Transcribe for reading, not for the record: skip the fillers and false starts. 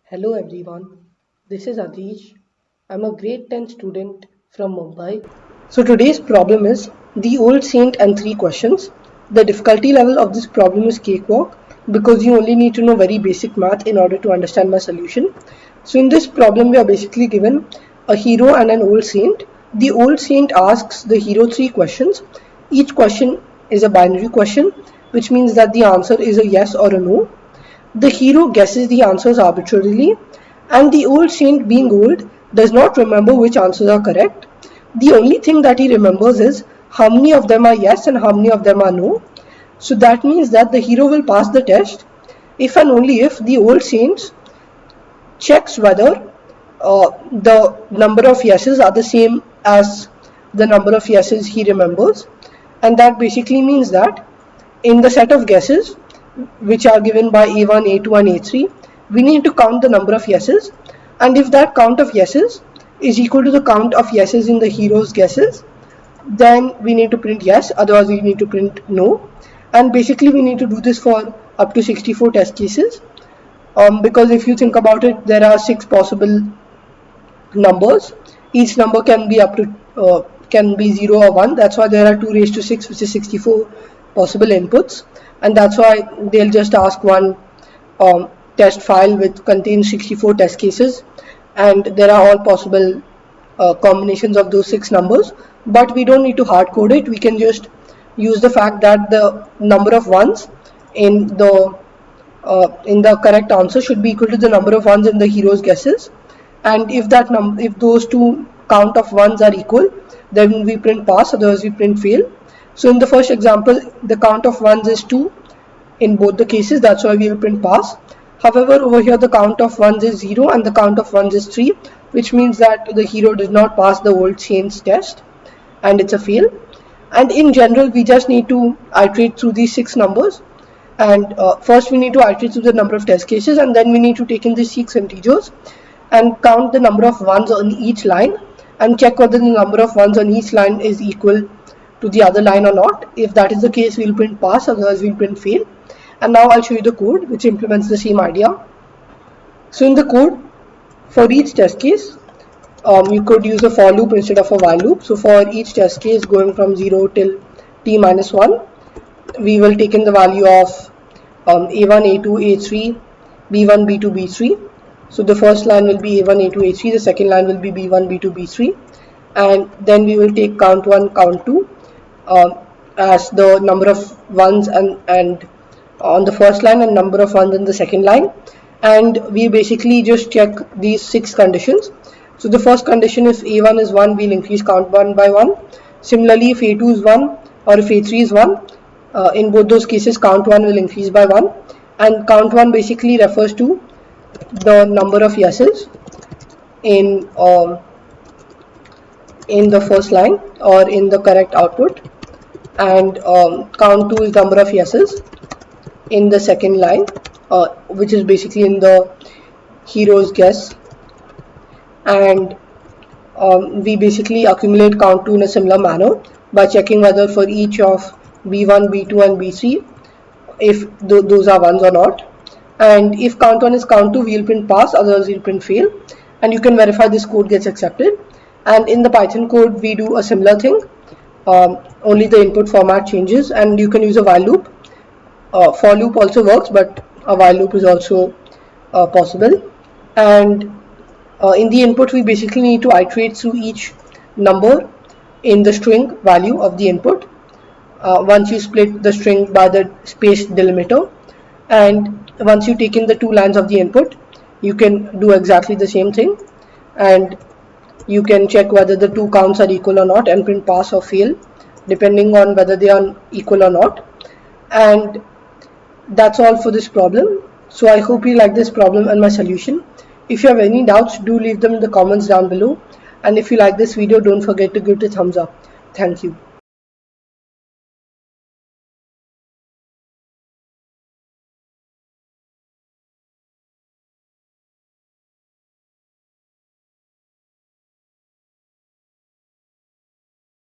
Hello everyone, this is Adish. I'm a grade 10 student from Mumbai. So today's problem is the old saint and three questions. The difficulty level of this problem is cakewalk because you only need to know very basic math in order to understand my solution. So in this problem we are basically given a hero and an old saint. The old saint asks the hero three questions. Each question is a binary question, which means that the answer is a yes or a no. The hero guesses the answers arbitrarily, and the old saint, being old, does not remember which answers are correct. The only thing that he remembers is how many of them are yes and how many of them are no. So that means that the hero will pass the test if and only if the old saint checks whether the number of yeses are the same as the number of yeses he remembers. And that basically means that in the set of guesses which are given by A1, A2 and A3, we need to count the number of yeses, and if that count of yeses is equal to the count of yeses in the hero's guesses, then we need to print yes, otherwise we need to print no. And basically we need to do this for up to 64 test cases, because if you think about it, there are 6 possible numbers. Each number can be up to can be 0 or 1. That's why there are 2 raised to 6, which is 64 possible inputs, and that's why they'll just ask one test file which contains 64 test cases, and there are all possible combinations of those 6 numbers. But we don't need to hard code it. We can just use the fact that the number of ones in the correct answer should be equal to the number of ones in the hero's guesses, and if those two count of ones are equal, then we print pass, otherwise we print fail. So in the first example, the count of ones is 2 in both the cases, that's why we will print pass. However, over here the count of ones is 0 and the count of ones is 3, which means that the hero did not pass the old saint's test and it's a fail. And in general, we just need to iterate through these 6 numbers, and first we need to iterate through the number of test cases, and then we need to take in these 6 integers and count the number of ones on each line and check whether the number of ones on each line is equal to the other line or not. If that is the case, we'll print pass, otherwise we'll print fail. And now I'll show you the code which implements the same idea. So in the code, for each test case, you could use a for loop instead of a while loop. So for each test case going from 0 till t minus 1, we will take in the value of a1, a2, a3, b1, b2, b3. So the first line will be a1, a2, a3, the second line will be b1, b2, b3, and then we will take count 1, count 2 as the number of ones and on the first line and number of ones in the second line, and we basically just check these 6 conditions. So the first condition, if a1 is 1, we'll increase count 1 by 1. Similarly, if a2 is 1 or if a3 is 1, in both those cases count 1 will increase by 1, and count 1 basically refers to the number of yeses in the first line or in the correct output, and count 2 is number of yeses in the second line, which is basically in the hero's guess. And we basically accumulate count 2 in a similar manner by checking whether for each of b1, b2 and b3 if those are ones or not. And if count 1 is count 2, we'll print pass, otherwise we'll print fail. And you can verify this code gets accepted. And in the Python code, we do a similar thing, only the input format changes, and you can use a while loop. For loop also works, but a while loop is also possible. And in the input, we basically need to iterate through each number in the string value of the input once you split the string by the space delimiter. And once you take in the 2 lines of the input, you can do exactly the same thing, and you can check whether the 2 counts are equal or not and print pass or fail depending on whether they are equal or not. And that's all for this problem. So I hope you like this problem and my solution. If you have any doubts, do leave them in the comments down below, and if you like this video, don't forget to give it a thumbs up. Thank you.